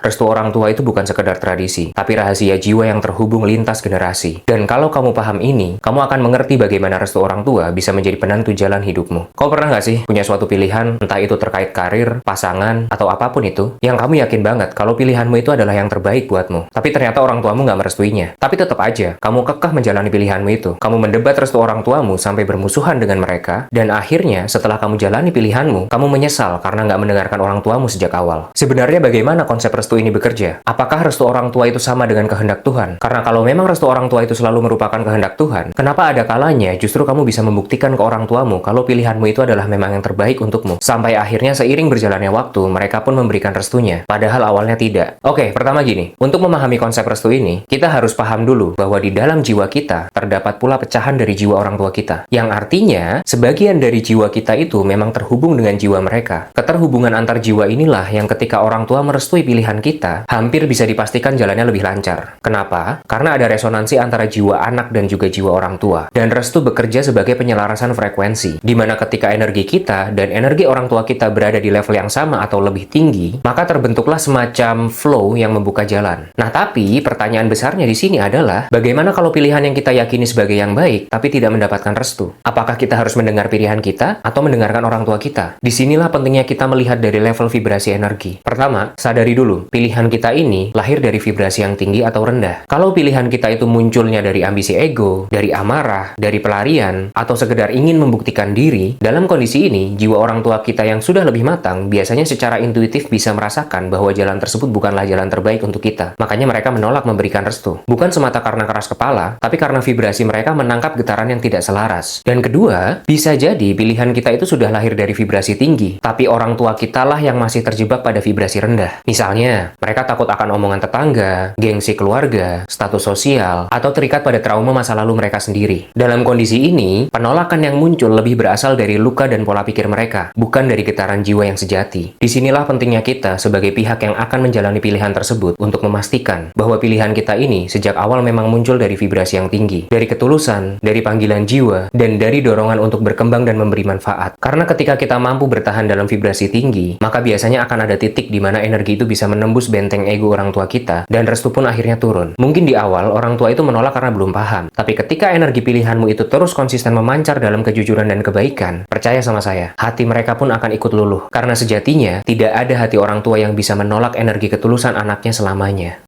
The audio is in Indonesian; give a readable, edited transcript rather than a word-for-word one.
Restu orang tua itu bukan sekedar tradisi, tapi rahasia jiwa yang terhubung lintas generasi. Dan kalau kamu paham ini, kamu akan mengerti bagaimana restu orang tua bisa menjadi penentu jalan hidupmu. Kau pernah nggak sih punya suatu pilihan, entah itu terkait karir, pasangan, atau apapun itu, yang kamu yakin banget kalau pilihanmu itu adalah yang terbaik buatmu. Tapi ternyata orang tuamu nggak merestuinya. Tapi tetap aja, kamu kekeh menjalani pilihanmu itu. Kamu mendebat restu orang tuamu sampai bermusuhan dengan mereka, dan akhirnya setelah kamu jalani pilihanmu, kamu menyesal karena nggak mendengarkan orang tuamu sejak awal. Sebenarnya bagaimana konsep restu ini bekerja? Apakah restu orang tua itu sama dengan kehendak Tuhan? Karena kalau memang restu orang tua itu selalu merupakan kehendak Tuhan, kenapa ada kalanya justru kamu bisa membuktikan ke orang tuamu kalau pilihanmu itu adalah memang yang terbaik untukmu? Sampai akhirnya seiring berjalannya waktu, mereka pun memberikan restunya, padahal awalnya tidak. Oke, pertama gini, untuk memahami konsep restu ini, kita harus paham dulu bahwa di dalam jiwa kita terdapat pula pecahan dari jiwa orang tua kita. Yang artinya, sebagian dari jiwa kita itu memang terhubung dengan jiwa mereka. Keterhubungan antar jiwa inilah yang ketika orang tua merestui pilihan kita, hampir bisa dipastikan jalannya lebih lancar. Kenapa? Karena ada resonansi antara jiwa anak dan juga jiwa orang tua. Dan restu bekerja sebagai penyelarasan frekuensi, di mana ketika energi kita dan energi orang tua kita berada di level yang sama atau lebih tinggi, maka terbentuklah semacam flow yang membuka jalan. Nah, tapi pertanyaan besarnya di sini adalah, bagaimana kalau pilihan yang kita yakini sebagai yang baik, tapi tidak mendapatkan restu? Apakah kita harus mendengar pilihan kita atau mendengarkan orang tua kita? Disinilah pentingnya kita melihat dari level vibrasi energi. Pertama, sadari dulu, pilihan kita ini lahir dari vibrasi yang tinggi atau rendah. Kalau pilihan kita itu munculnya dari ambisi ego, dari amarah, dari pelarian, atau sekedar ingin membuktikan diri, dalam kondisi ini, jiwa orang tua kita yang sudah lebih matang biasanya secara intuitif bisa merasakan bahwa jalan tersebut bukanlah jalan terbaik untuk kita. Makanya mereka menolak memberikan restu. Bukan semata karena keras kepala, tapi karena vibrasi mereka menangkap getaran yang tidak selaras. Dan kedua, bisa jadi pilihan kita itu sudah lahir dari vibrasi tinggi, tapi orang tua kita lah yang masih terjebak pada vibrasi rendah. Misalnya, mereka takut akan omongan tetangga, gengsi keluarga, status sosial, atau terikat pada trauma masa lalu mereka sendiri. Dalam kondisi ini, penolakan yang muncul lebih berasal dari luka dan pola pikir mereka, bukan dari getaran jiwa yang sejati. Disinilah pentingnya kita sebagai pihak yang akan menjalani pilihan tersebut untuk memastikan bahwa pilihan kita ini sejak awal memang muncul dari vibrasi yang tinggi, dari ketulusan, dari panggilan jiwa, dan dari dorongan untuk berkembang dan memberi manfaat. Karena ketika kita mampu bertahan dalam vibrasi tinggi, maka biasanya akan ada titik di mana energi itu bisa menembus benteng ego orang tua kita, dan restu pun akhirnya turun. Mungkin di awal, orang tua itu menolak karena belum paham, tapi ketika energi pilihanmu itu terus konsisten memancar dalam kejujuran dan kebaikan, percaya sama saya, hati mereka pun akan ikut luluh. Karena sejatinya, tidak ada hati orang tua yang bisa menolak energi ketulusan anaknya selamanya.